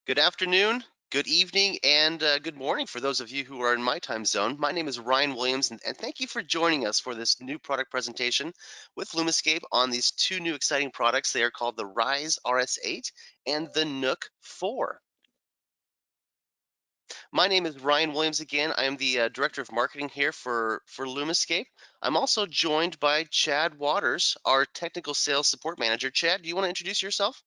Good afternoon, good evening, and good morning for those of you who are in my time zone. My name is Ryan Williams, and thank you for joining us for this new product presentation with Lumascape on these two new exciting products. They are called the Rise RS8 and the Nook 4. My name is Ryan Williams again. I am the Director of Marketing here for Lumascape. I'm also joined by Chad Waters, our Technical Sales Support Manager. Chad, do you want to introduce yourself?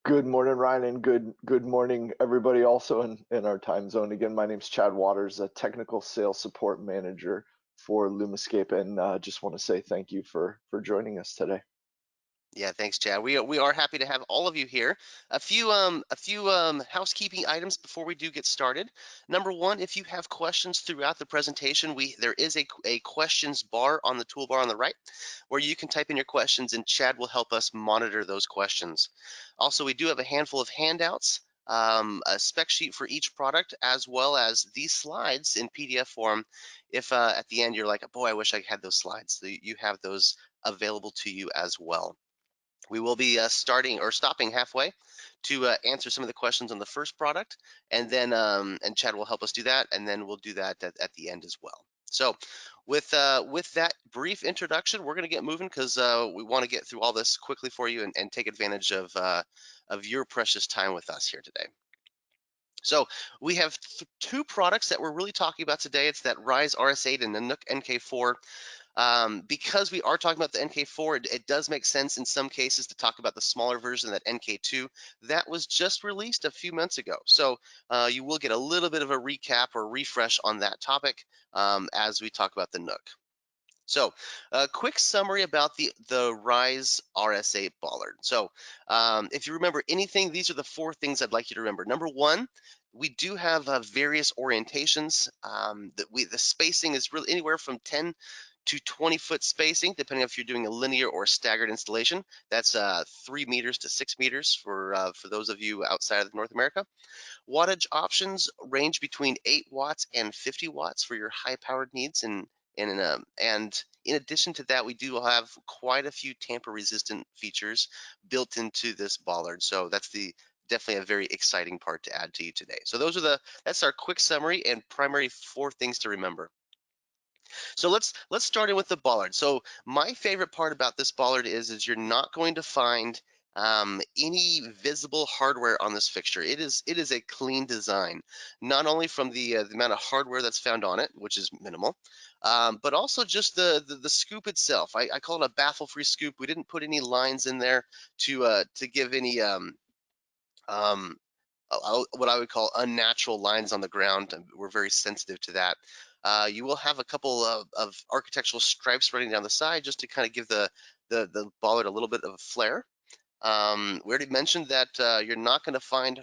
Good morning, Ryan, and good morning, everybody. Also in our time zone. Again, my name's Chad Waters, a technical sales support manager for Lumascape, and just want to say thank you for joining us today. Yeah, thanks, Chad. We are happy to have all of you here. A few housekeeping items before we do get started. Number one, if you have questions throughout the presentation, there is a questions bar on the toolbar on the right where you can type in your questions and Chad will help us monitor those questions. Also, we do have a handful of handouts, a spec sheet for each product, as well as these slides in PDF form. If at the end you're like, boy, I wish I had those slides, so you have those available to you as well. We will be starting or stopping halfway to answer some of the questions on the first product, and Chad will help us do that, and then we'll do that at the end as well. So, with that brief introduction, we're going to get moving because we want to get through all this quickly for you and take advantage of your precious time with us here today. So we have two products that we're really talking about today. It's that Rise RS8 and the Nook NK4. Because we are talking about the NK4, it does make sense in some cases to talk about the smaller version, that NK2. That was just released a few months ago. So you will get a little bit of a recap or refresh on that topic as we talk about the Nook. So, a quick summary about the Rise RS8 bollard. So, if you remember anything, these are the four things I'd like you to remember. Number one, we do have various orientations. The spacing is really anywhere from 10 to 20-foot spacing, depending if you're doing a linear or staggered installation. That's 3 meters to 6 meters for those of you outside of North America. Wattage options range between 8 watts and 50 watts for your high-powered needs, and in addition to that, we do have quite a few tamper-resistant features built into this bollard. So that's definitely a very exciting part to add to you today. So that's our quick summary and primary four things to remember. So let's start in with the bollard. So my favorite part about this bollard is you're not going to find any visible hardware on this fixture. It is a clean design, not only from the amount of hardware that's found on it, which is minimal, but also just the scoop itself. I call it a baffle-free scoop. We didn't put any lines in there to give any what I would call unnatural lines on the ground. And we're very sensitive to that. You will have a couple of architectural stripes running down the side just to kind of give the bollard a little bit of a flair. We already mentioned that you're not going to find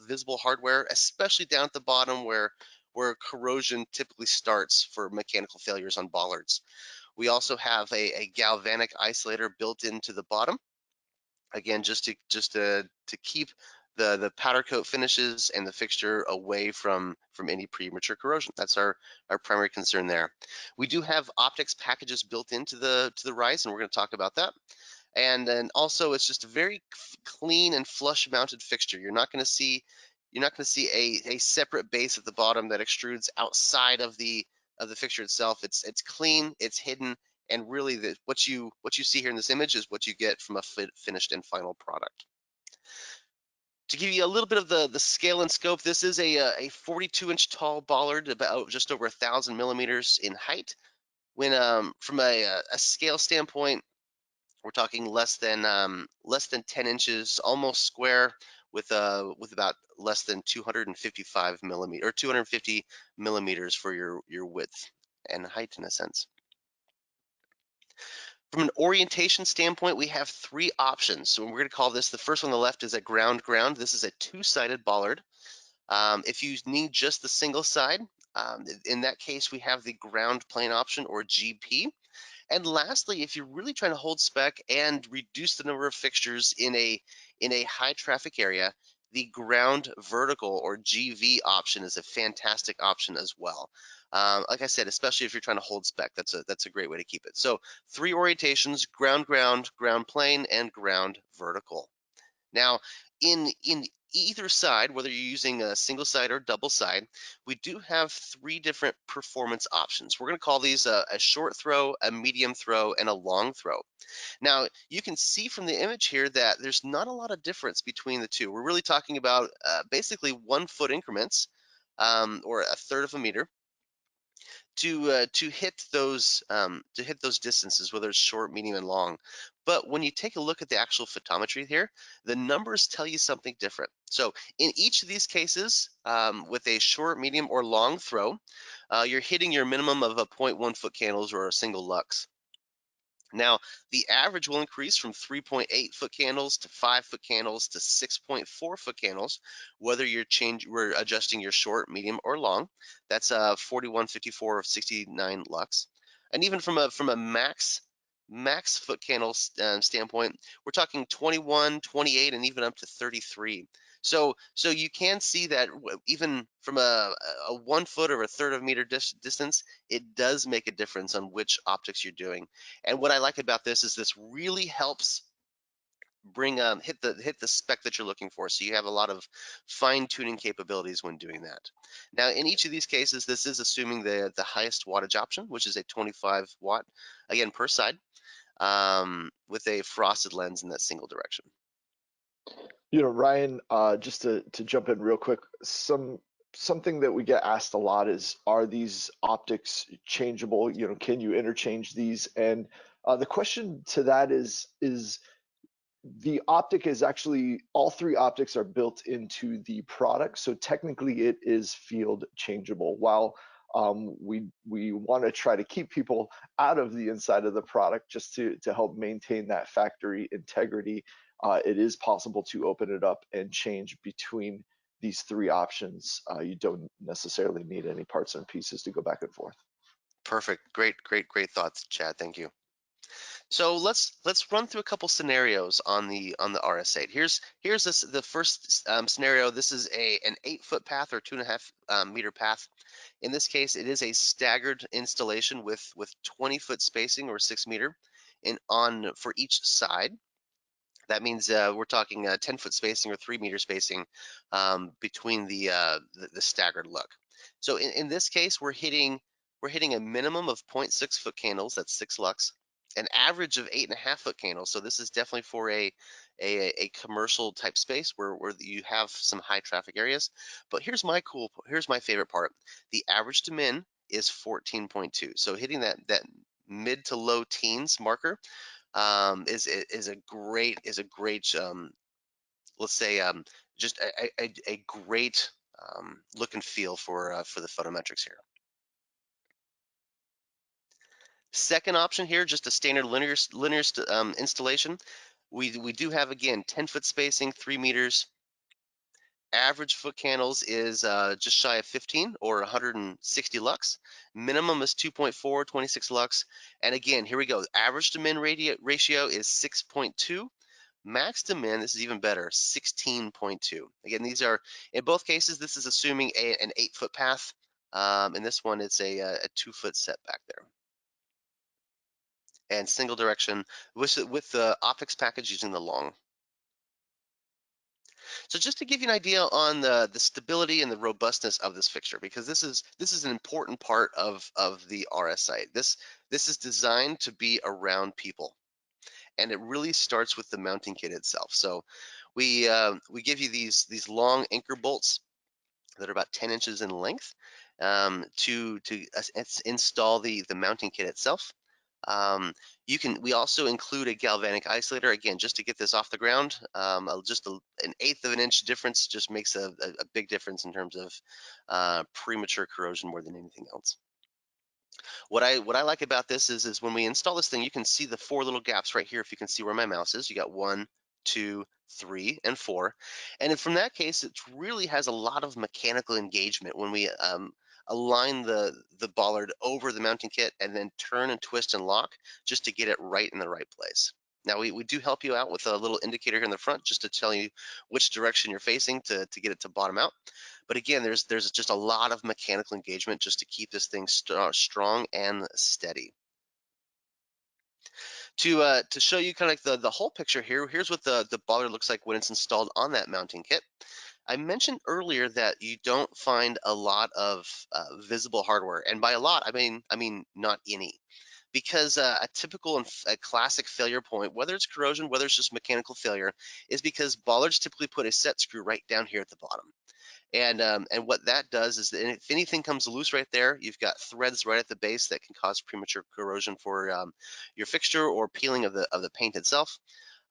visible hardware, especially down at the bottom where corrosion typically starts for mechanical failures on bollards. We also have a galvanic isolator built into the bottom, again, just to keep the powder coat finishes and the fixture away from any premature corrosion. That's our primary concern there. We do have optics packages built into the Rise, and we're going to talk about that. And then also, it's just a very clean and flush mounted fixture. You're not going to see a separate base at the bottom that extrudes outside of the fixture itself. It's clean, it's hidden, and really what you see here in this image is what you get from a finished and final product. To give you a little bit of the scale and scope, this is a 42-inch tall bollard, about just over 1,000 millimeters in height. When from a scale standpoint, we're talking less than 10 inches, almost square, with about less than 255 millimeter or 250 millimeters for your width and height in a sense. From an orientation standpoint, we have three options. So we're going to call this, the first one on the left is a ground. This is a two-sided bollard. If you need just the single side, in that case, we have the ground plane option, or GP. And lastly, if you're really trying to hold spec and reduce the number of fixtures in a high traffic area, the ground vertical, or GV option, is a fantastic option as well. Like I said, especially if you're trying to hold spec, that's a great way to keep it. So 3 orientations: ground, ground plane, and ground vertical. Now, in either side, whether you're using a single side or double side, we do have three different performance options. We're going to call these a short throw, a medium throw, and a long throw. Now, you can see from the image here that there's not a lot of difference between the two. We're really talking about basically 1 foot increments, or a third of a meter, to hit those distances, whether it's short, medium, and long. But when you take a look at the actual photometry here, the numbers tell you something different. So in each of these cases, with a short, medium, or long throw, you're hitting your minimum of a 0.1 foot candles or a single lux. Now, the average will increase from 3.8 foot candles to 5 foot candles to 6.4 foot candles, whether we're adjusting your short, medium, or long. That's 4154 of 69 lux. And even from a max foot candle standpoint, we're talking 21, 28, and even up to 33. So you can see that even from a 1 foot or a third of a meter distance, it does make a difference on which optics you're doing. And what I like about this is this really helps bring hit the spec that you're looking for. So you have a lot of fine tuning capabilities when doing that. Now, in each of these cases, this is assuming the highest wattage option, which is a 25 watt, again per side, with a frosted lens in that single direction. Ryan, just to jump in real quick, something that we get asked a lot is, are these optics changeable? Can you interchange these? And the question to that is the optic is actually, all three optics are built into the product, so technically it is field changeable. While we want to try to keep people out of the inside of the product just to help maintain that factory integrity, it is possible to open it up and change between these three options. You don't necessarily need any parts and pieces to go back and forth. Perfect. Great thoughts, Chad. Thank you. So let's run through a couple scenarios on the RS8. Here's the first scenario. This is an 8 foot path or 2.5 meter path. In this case, it is a staggered installation with 20 foot spacing or 6 meter in on for each side. That means we're talking 10 foot spacing or 3 meter spacing between the staggered look. So in this case, we're hitting a minimum of 0.6 foot candles. That's 6 lux. An average of 8.5 foot candles. So this is definitely for a commercial type space where you have some high traffic areas. But here's my favorite part. The average to min is 14.2. So hitting that mid to low teens marker is a great let's say just a great look and feel for the photometrics here. Second option here, just a standard linear installation. We do have again 10 foot spacing, 3 meters. Average foot candles is just shy of 15 or 160 lux. Minimum is 2.4, 26 lux. And again, here we go. Average to min ratio is 6.2. Max to min, this is even better, 16.2. Again, these are, in both cases, this is assuming an 8 foot path. In this one, it's a 2 foot setback there. And single direction with the optics package using the long. So just to give you an idea on the stability and the robustness of this fixture, because this is an important part of the RS8. This is designed to be around people, and it really starts with the mounting kit itself. So we give you these long anchor bolts that are about 10 inches in length to install the mounting kit itself. We also include a galvanic isolator, again, just to get this off the ground. Just an eighth of an inch difference just makes a big difference in terms of premature corrosion more than anything else. What I like about this is when we install this thing, you can see the 4 little gaps right here. If you can see where my mouse is, you got 1, 2, 3, and 4. And from that case, it really has a lot of mechanical engagement when we align the bollard over the mounting kit and then turn and twist and lock just to get it right in the right place. Now we do help you out with a little indicator here in the front just to tell you which direction you're facing to get it to bottom out. But again, there's just a lot of mechanical engagement just to keep this thing strong and steady. To show you kind of like the whole picture here, here's what the bollard looks like when it's installed on that mounting kit. I mentioned earlier that you don't find a lot of visible hardware, and by a lot, I mean not any, because a typical and a classic failure point, whether it's corrosion, whether it's just mechanical failure, is because bollards typically put a set screw right down here at the bottom. And what that does is that if anything comes loose right there, you've got threads right at the base that can cause premature corrosion for your fixture or peeling of the paint itself.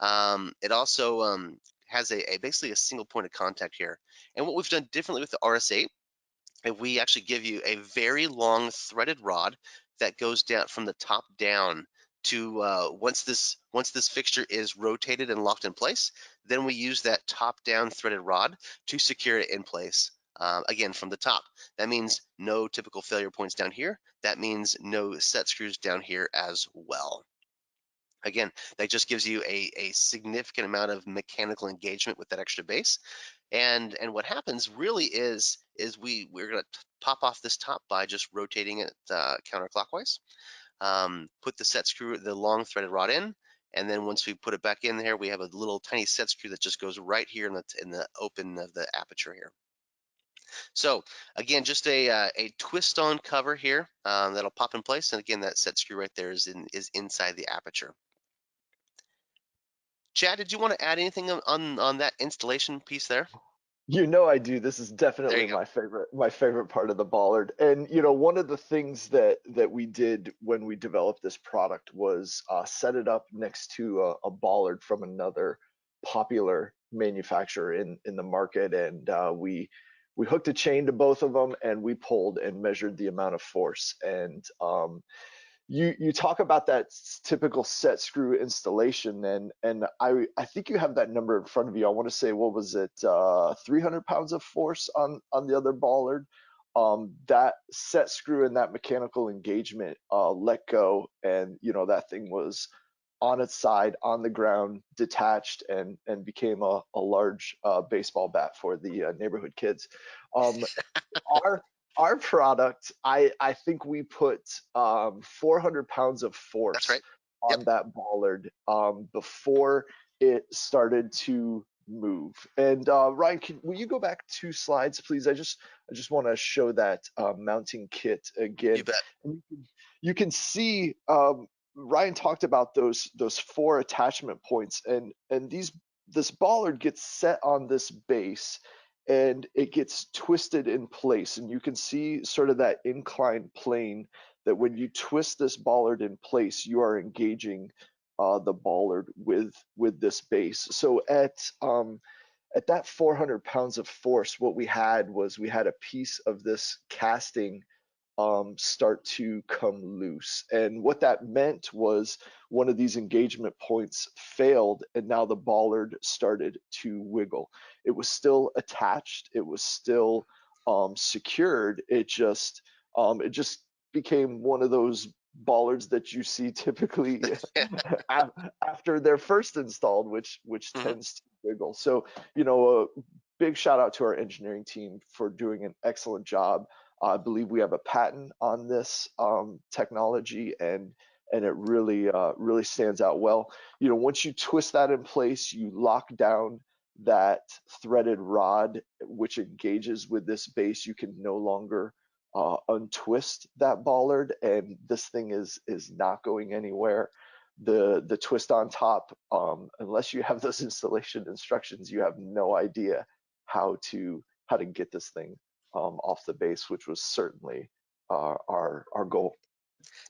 It also has a basically a single point of contact here. And what we've done differently with the RS8, we actually give you a very long threaded rod that goes down from the top down to once this fixture is rotated and locked in place, then we use that top down threaded rod to secure it in place. Again, from the top. That means no typical failure points down here. That means no set screws down here as well. Again, that just gives you a significant amount of mechanical engagement with that extra base. And what happens really is we're going to pop off this top by just rotating it counterclockwise. Put the set screw, the long threaded rod in, and then once we put it back in there, we have a little tiny set screw that just goes right here in the open of the aperture here. So again, just a twist on cover here that'll pop in place, and again, that set screw right there is inside the aperture. Chad, did you want to add anything on that installation piece there? You know I do. This is There definitely you go. my favorite part of the bollard. And one of the things that we did when we developed this product was set it up next to a bollard from another popular manufacturer in the market, and we hooked a chain to both of them, and we pulled and measured the amount of force. And you talk about that typical set screw installation, and I think you have that number in front of you. I want to say, what was it, 300 pounds of force on the other bollard. That set screw and that mechanical engagement let go, and that thing was on its side on the ground, detached, and became a large baseball bat for the neighborhood kids. um, our our product, I think we put 400 pounds of That's force right. Yep. on that bollard before it started to move. And Ryan, will you go back 2 slides, please? I just want to show that mounting kit You again. bet. And you can see Ryan talked about those 4 attachment points, and this bollard gets set on this base, and it gets twisted in place, and you can see sort of that inclined plane, that when you twist this bollard in place, you are engaging the bollard with this base. So at that 400 pounds of force, what we had was we had a piece of this casting start to come loose. And what that meant was one of these engagement points failed, and now the bollard started to wiggle. It was still attached, it was still secured. It just became one of those bollards that you see typically after they're first installed, which Hmm. tends to wiggle. So, a big shout out to our engineering team for doing an excellent job. I believe we have a patent on this technology, and it really stands out well. Once you twist that in place, you lock down that threaded rod, which engages with this base. You can no longer untwist that bollard, and this thing is not going anywhere. The twist on top, unless you have those installation instructions, you have no idea how to get this thing off the base, which was certainly our goal.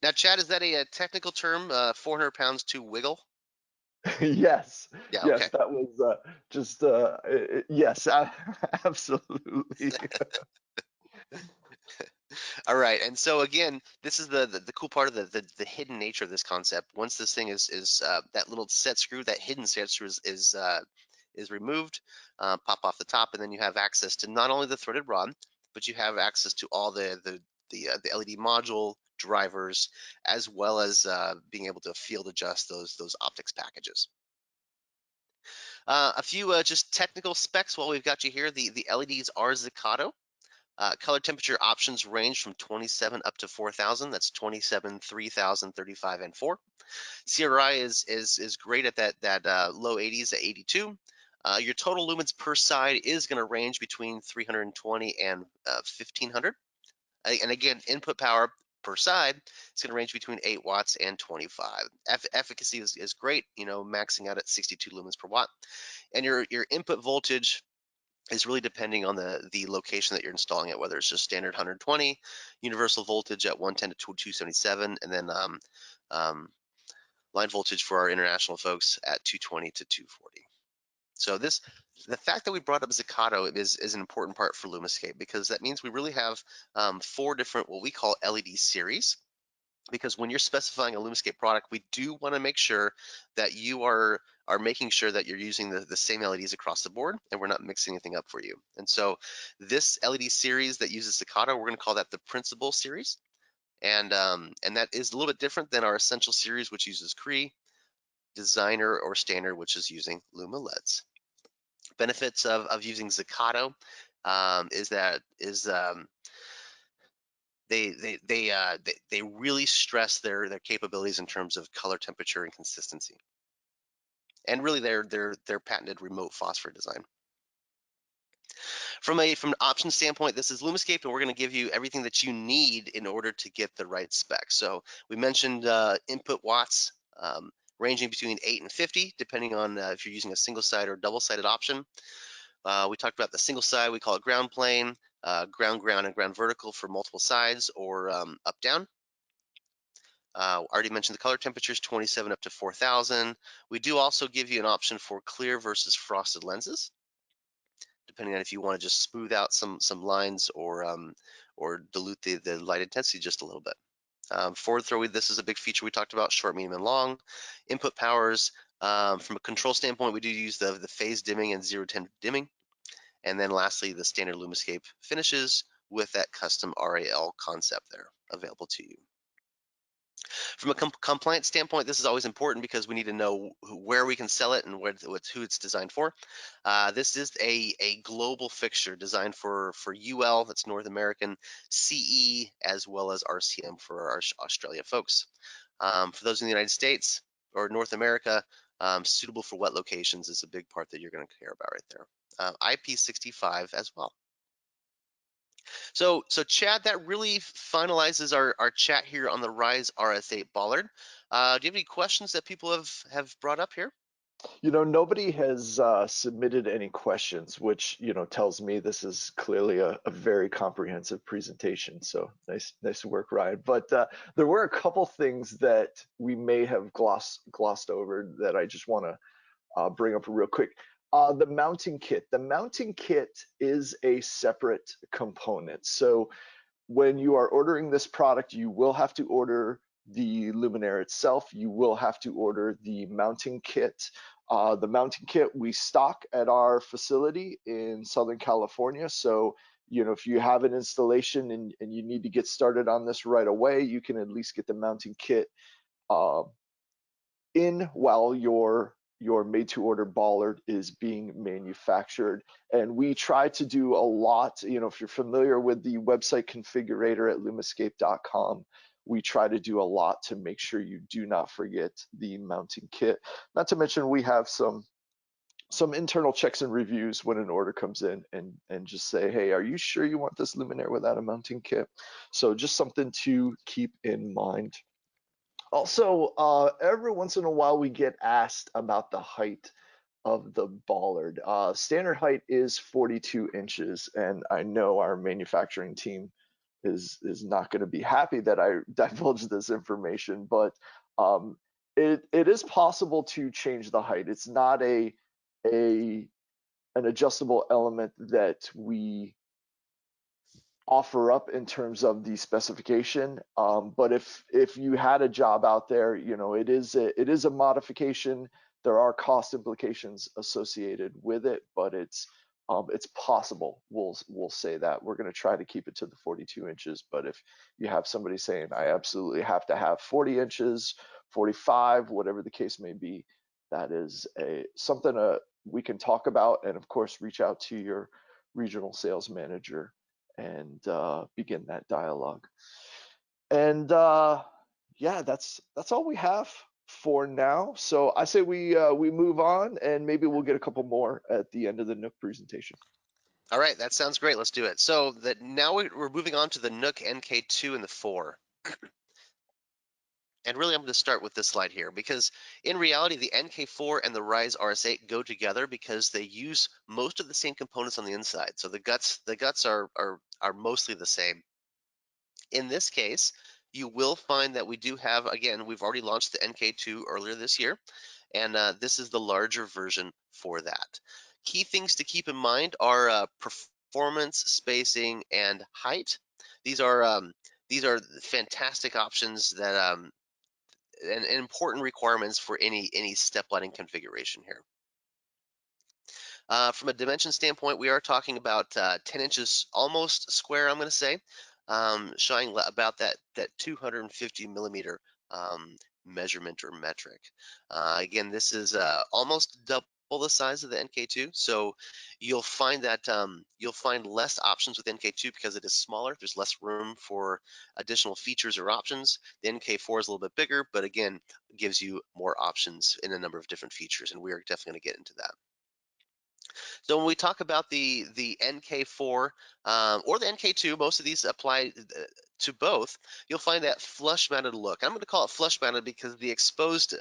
Now, Chad, is that a technical term? 400 pounds to wiggle? Yes, Yeah. Okay. yes, that was just yes, absolutely. All right. And so again, this is the cool part of the hidden nature of this concept. Once this thing is that little set screw, that hidden set screw is removed, pop off the top, and then you have access to not only the threaded rod, but you have access to all the LED module drivers, as well as being able to field adjust those optics packages. A few just technical specs while we've got you here. The LEDs are Ziccato. Color temperature options range from 27 up to 4,000. That's 27, 3,000, 35, and 4. CRI is great at that low 80s at 82. Your total lumens per side is going to range between 320 and 1500. And again, input power per side is going to range between 8 watts and 25. Efficacy is great, maxing out at 62 lumens per watt. And your input voltage is really depending on the location that you're installing it, whether it's just standard 120, universal voltage at 110 to 277, and then line voltage for our international folks at 220 to 240. So the fact that we brought up Zaccato is an important part for Lumascape, because that means we really have 4 different what we call LED series. Because when you're specifying a Lumascape product, we do want to make sure that you are making sure that you're using the same LEDs across the board, and we're not mixing anything up for you. And so this LED series that uses Zaccato, we're going to call that the Principal series, and that is a little bit different than our Essential series, which uses Cree, Designer, or Standard, which is using Luma LEDs. Benefits of using Zaccato they really stress their capabilities in terms of color, temperature, and consistency, and really their patented remote phosphor design. From an option standpoint, this is Lumascape, and we're going to give you everything that you need in order to get the right spec. So we mentioned input watts ranging between 8 and 50, depending on if you're using a single side or double sided option. We talked about the single side, we call it ground plane, ground, and ground vertical for multiple sides, or up down. Already mentioned the color temperatures, 27 up to 4000. We do also give you an option for clear versus frosted lenses, depending on if you want to just smooth out some lines or dilute the light intensity just a little bit. Forward throw, this is a big feature we talked about, short, medium, and long. Input powers, from a control standpoint, we do use the phase dimming and 0-10 dimming. And then lastly, the standard Lumascape finishes with that custom RAL concept there available to you. From a compliance standpoint, this is always important because we need to know where we can sell it and who it's designed for. This is a global fixture designed for UL, that's North American, CE, as well as RCM for our Australia folks. For those in the United States or North America, suitable for wet locations is a big part that you're going to care about right there. IP65 as well. So Chad, that really finalizes our chat here on the Rise RS8 Bollard. Do you have any questions that people have brought up here? Nobody has submitted any questions, which tells me this is clearly a very comprehensive presentation. So nice work, Ryan. But there were a couple things that we may have glossed over that I just want to bring up real quick. The mounting kit. The mounting kit is a separate component. So when you are ordering this product, you will have to order the luminaire itself. You will have to order the mounting kit. The mounting kit we stock at our facility in Southern California. So, if you have an installation and you need to get started on this right away, you can at least get the mounting kit in while your made-to-order bollard is being manufactured. And we try to do a lot, if you're familiar with the website configurator at lumascape.com, we try to do a lot to make sure you do not forget the mounting kit. Not to mention we have some internal checks and reviews when an order comes in and just say, hey, are you sure you want this luminaire without a mounting kit? So just something to keep in mind. Also, every once in a while we get asked about the height of the bollard. Standard height is 42 inches, and I know our manufacturing team is not going to be happy that I divulge this information, but it is possible to change the height. It's not an adjustable element that we offer up in terms of the specification. But if you had a job out there, it is a modification. There are cost implications associated with it, but it's possible. We'll say that we're going to try to keep it to the 42 inches. But if you have somebody saying I absolutely have to have 40 inches, 45, whatever the case may be, that is something we can talk about, and of course reach out to your regional sales manager and begin that dialogue. And yeah, that's all we have for now. So I say we move on, and maybe we'll get a couple more at the end of the Nook presentation. All right, that sounds great. Let's do it. So that now we're moving on to the Nook NK2 and the 4. And really, I'm going to start with this slide here because in reality, the NK4 and the Rise RS8 go together because they use most of the same components on the inside. So the guts are mostly the same. In this case, you will find that we do have, again, we've already launched the NK2 earlier this year, and this is the larger version for that. Key things to keep in mind are performance, spacing, and height. These are fantastic options that and important requirements for any step lighting configuration here. From a dimension standpoint, we are talking about 10 inches almost square, I'm going to say, showing about that 250 millimeter um, measurement or metric. Again, this is almost double the size of the NK2, so you'll find that you'll find less options with NK2 because it is smaller. There's less room for additional features or options. The NK4 is a little bit bigger, but again, gives you more options in a number of different features, and we are definitely going to get into that. So when we talk about the NK4 or the NK2, most of these apply to both. You'll find that flush mounted look. I'm going to call it flush mounted because the exposed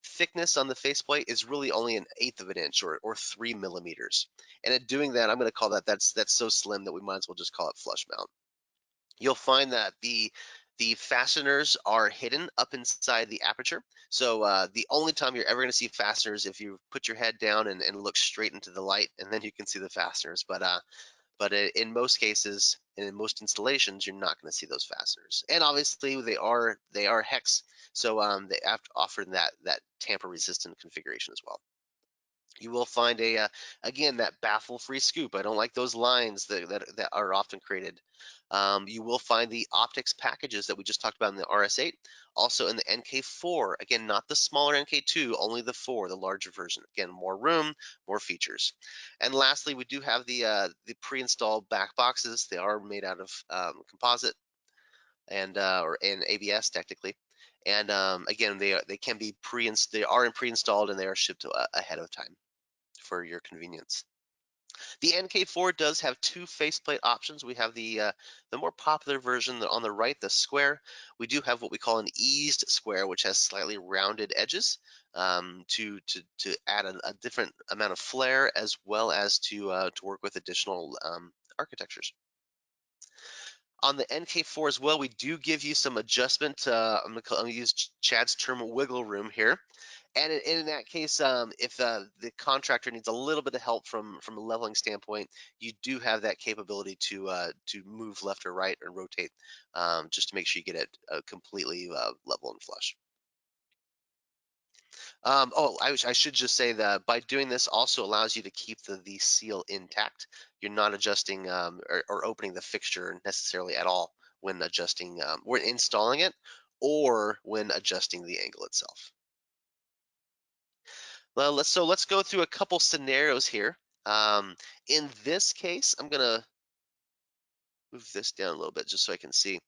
thickness on the faceplate is really only an eighth of an inch or 3 millimeters. And in doing that, I'm going to call that's so slim that we might as well just call it flush mount. You'll find that the fasteners are hidden up inside the aperture. So the only time you're ever going to see fasteners if you put your head down and look straight into the light, and then you can see the fasteners. But in most cases and in most installations, you're not going to see those fasteners. And obviously, they are hex, so they have to offer that tamper resistant configuration as well. You will find again that baffle-free scoop. I don't like those lines that are often created. You will find the optics packages that we just talked about in the RS8, also in the NK4. Again, not the smaller NK2, only the 4, the larger version. Again, more room, more features. And lastly, we do have the pre-installed back boxes. They are made out of composite and ABS technically. And again, they can be they are pre-installed and they are shipped ahead of time for your convenience. The NK4 does have two faceplate options. We have the more popular version on the right, the square. We do have what we call an eased square, which has slightly rounded edges to add a different amount of flair as well as to work with additional architectures. On the NK4 as well, we do give you some adjustment. I'm gonna use Chad's term wiggle room here. And in that case, if the contractor needs a little bit of help from a leveling standpoint, you do have that capability to move left or right or rotate, just to make sure you get it completely level and flush. Oh, I should just say that by doing this also allows you to keep the seal intact. You're not adjusting or opening the fixture necessarily at all when adjusting when installing it or when adjusting the angle itself. Well, let's go through a couple scenarios here. In this case, I'm gonna move this down a little bit just so I can see.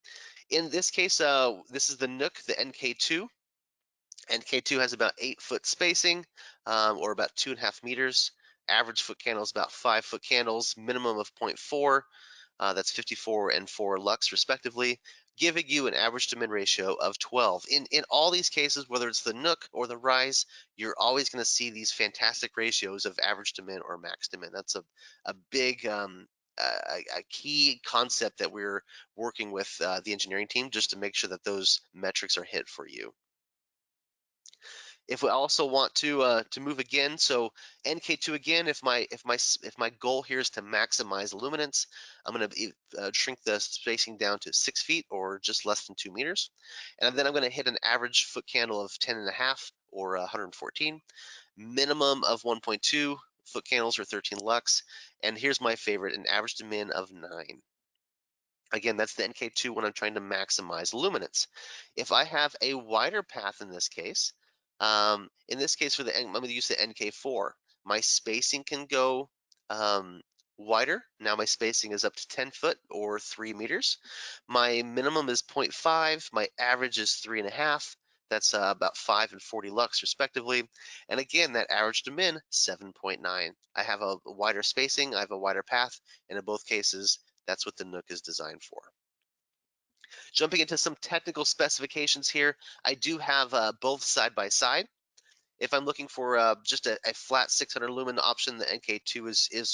In this case, this is the Nook, the NK2. NK2 has about 8 foot spacing, or about 2.5 meters. Average foot candle is about 5 foot candles, minimum of 0.4. That's 54 and 4 lux respectively, giving you an average to min ratio of 12. In all these cases, whether it's the Nook or the Rise, you're always going to see these fantastic ratios of average to min or max to min. That's a big a key concept that we're working with the engineering team just to make sure that those metrics are hit for you. If we also want to move again, so NK2 again, if my goal here is to maximize luminance, I'm going to shrink the spacing down to 6 feet or just less than 2 meters, and then I'm going to hit an average foot candle of 10 and a half or 114, minimum of 1.2 foot candles or 13 lux, and here's my favorite, an average to min of 9. Again, that's the NK2 when I'm trying to maximize luminance. If I have a wider path in this case for I'm going to use the NK4. My spacing can go wider. Now my spacing is up to 10 foot or 3 meters. My minimum is 0.5. My average is 3.5. That's about 5 and 40 lux respectively. And again, that average to min, 7.9. I have a wider spacing, I have a wider path, and in both cases, that's what the Nook is designed for. Jumping into some technical specifications here, I do have both side by side. If I'm looking for just a flat 600 lumen option, the NK2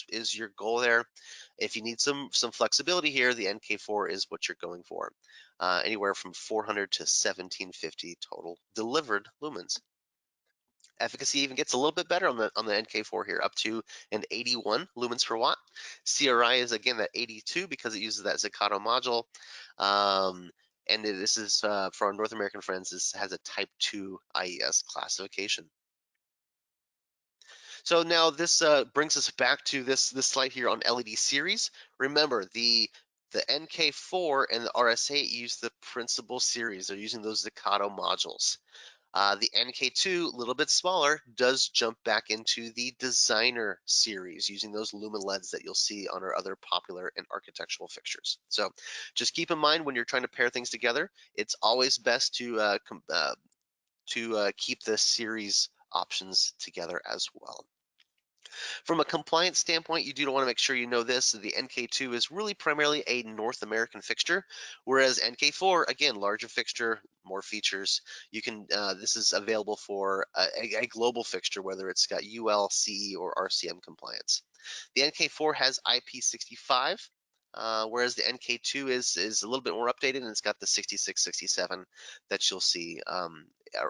is your goal there. If you need some flexibility here, the NK4 is what you're going for. Anywhere from 400 to 1750 total delivered lumens. Efficacy even gets a little bit better on the NK4 here, up to an 81 lumens per watt. CRI is again that 82 because it uses that Staccato module. And this is for our North American friends. This has a Type 2 IES classification. So now this brings us back to this slide here on LED series. Remember, the NK4 and the RS8 use the principal series. They're using those Staccato modules. The NK2, a little bit smaller, does jump back into the designer series using those lumen LEDs that you'll see on our other popular and architectural fixtures. So just keep in mind when you're trying to pair things together, it's always best to keep the series options together as well. From a compliance standpoint, you do want to make sure you know this. The NK2 is really primarily a North American fixture, whereas NK4, again, larger fixture, more features. You can this is available for a global fixture, whether it's got UL, CE, or RCM compliance. The NK4 has IP65, whereas the NK2 is a little bit more updated, and it's got the 66, 67 that you'll see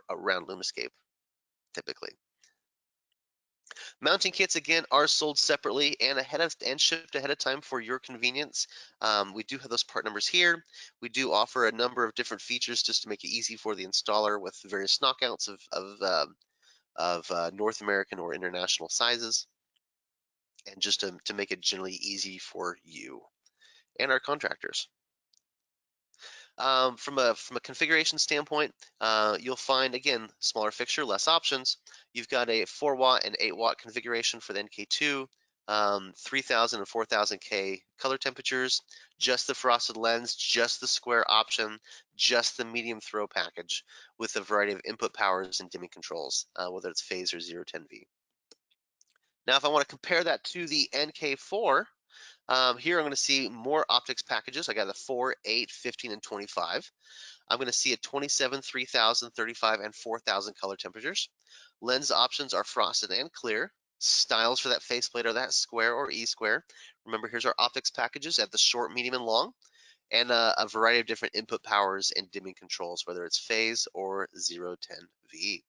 around Lumascape typically. Mounting kits again are sold separately and shipped ahead of time for your convenience. We do have those part numbers here. We do offer a number of different features just to make it easy for the installer with various knockouts of North American or international sizes, and just to make it generally easy for you and our contractors. From a configuration standpoint, you'll find again smaller fixture, less options. You've got a 4 watt and 8 watt configuration for the NK2, 3000 and 4000 K color temperatures, just the frosted lens, just the square option, just the medium throw package with a variety of input powers and dimming controls, whether it's phase or 010V. Now, if I want to compare that to the NK4, here I'm going to see more optics packages. I got the 4, 8, 15, and 25. I'm going to see a 27, 3000, 35, and 4000 color temperatures. Lens options are frosted and clear. Styles for that faceplate are that square or E-square. Remember, here's our optics packages at the short, medium, and long, and a variety of different input powers and dimming controls, whether it's phase or 010V.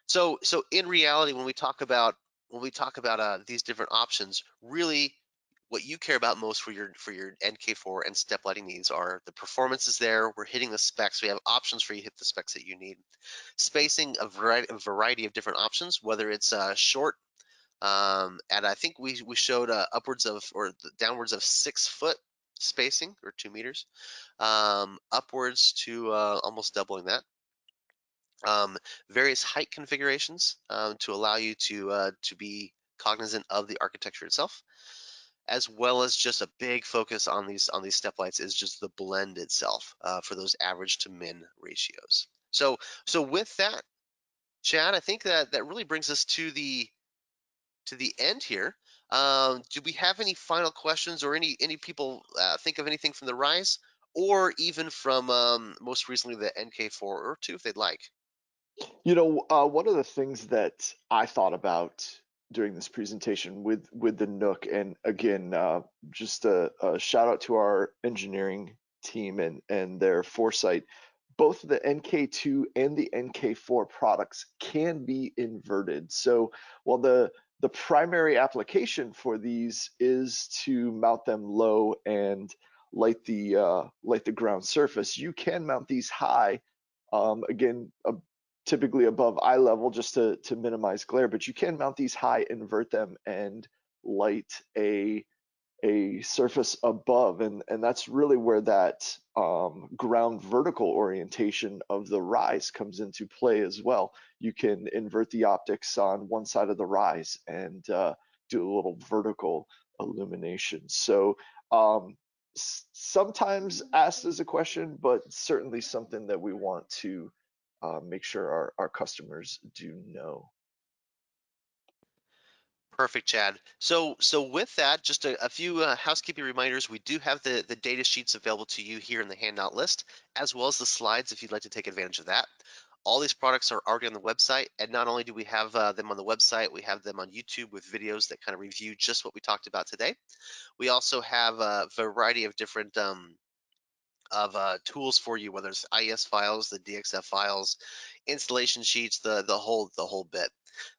So in reality, when we talk about these different options, really what you care about most for your NK4 and step lighting needs are the performance is there. We're hitting the specs. We have options for you to hit the specs that you need. Spacing, a variety of different options, whether it's short, and I think we showed upwards of or downwards of 6 foot spacing or 2 meters, upwards to almost doubling that. Various height configurations to allow you to be cognizant of the architecture itself, as well as just a big focus on these step lights is just the blend itself for those average to min ratios. So with that, Chad, I think that really brings us to the end here. Do we have any final questions, or any people think of anything from the Rise, or even from most recently the NK4 or 2 if they'd like? You know, one of the things that I thought about during this presentation with the Nook, and again, just a shout out to our engineering team and their foresight. Both the NK2 and the NK4 products can be inverted. So while the primary application for these is to mount them low and light the ground surface, you can mount these high. Again, typically above eye level just to minimize glare, but you can mount these high, invert them, and light a surface above, and that's really where that ground vertical orientation of the Rise comes into play as well. You can invert the optics on one side of the Rise and do a little vertical illumination. So sometimes asked as a question, but certainly something that we want to make sure our customers do know. Perfect, Chad. So with that, just a few housekeeping reminders. We do have the data sheets available to you here in the handout list, as well as the slides if you'd like to take advantage of that. All these products are already on the website, and not only do we have them on the website, we have them on YouTube with videos that kind of review just what we talked about today. We also have a variety of different tools for you, whether it's IES files, the DXF files, installation sheets, the whole bit.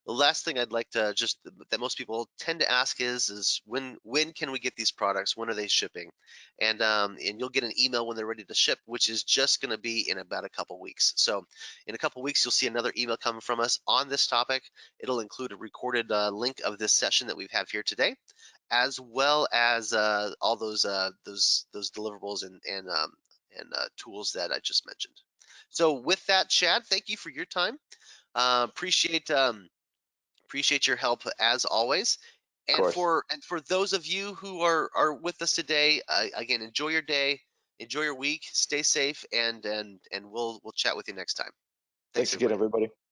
The last thing I'd like to just that most people tend to ask is when can we get these products? When are they shipping? And you'll get an email when they're ready to ship, which is just going to be in about a couple weeks. So in a couple weeks, you'll see another email coming from us on this topic. It'll include a recorded link of this session that we have here today, as well as all those deliverables and tools that I just mentioned. So with that, Chad, thank you for your time. Appreciate your help as always. Of course. And for those of you who are with us today, again, enjoy your day, enjoy your week, stay safe, and we'll chat with you next time. Thanks, Thanks again, everybody. everybody.